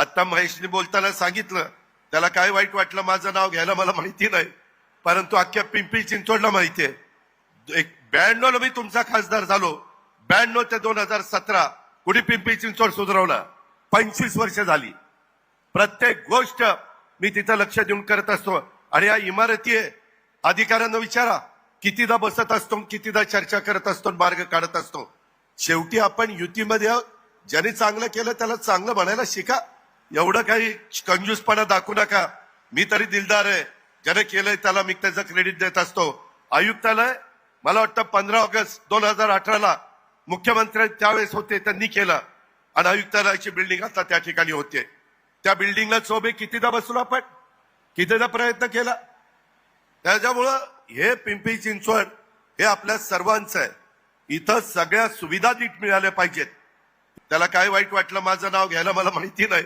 आता महेशने बोलताना सांगितलं, त्याला काय वाईट वाटलं माझं नाव घ्यायला मला माहिती नाही, परंतु अख्ख्या पिंपरी चिंचवडला माहिती आहे. 92 ला मी तुमचा खासदार झालो. 92 ते 2017 कुणी पिंपरी चिंचवड सुधारवला? 25 वर्ष झाली. प्रत्येक गोष्ट मी तिथं लक्ष देऊन करत असतो. आणि या इमारती अधिकाऱ्यांना विचारा, कितीदा बसत असतो, कितीदा चर्चा करत असतो, मार्ग काढत असतो. शेवटी आपण युतीमध्ये आहोत. ज्यांनी चांगलं केलं त्याला चांगलं म्हणायला शिका. एवढं काही कंजूसपणा दाखवू नका. मी तरी दिलदार आहे. ज्याने केलंय त्याला मी त्याचं क्रेडिट देत असतो. आयुक्तालय मला वाटतं 15 ऑगस्ट 2018 मुख्यमंत्री त्यावेळेस होते, त्यांनी केलं. आणि आयुक्तालयाची बिल्डिंग आता त्या ठिकाणी होते. त्या बिल्डिंगला चोबे कितीदा बसलो आपण, कितीदा प्रयत्न केला. त्याच्यामुळं हे पिंपरी चिंचवड हे आपल्या सर्वांचं आहे. इथं सगळ्या सुविधा नीट मिळाल्या पाहिजेत. त्याला काय वाईट वाटलं माझं नाव घ्यायला मला माहिती नाही.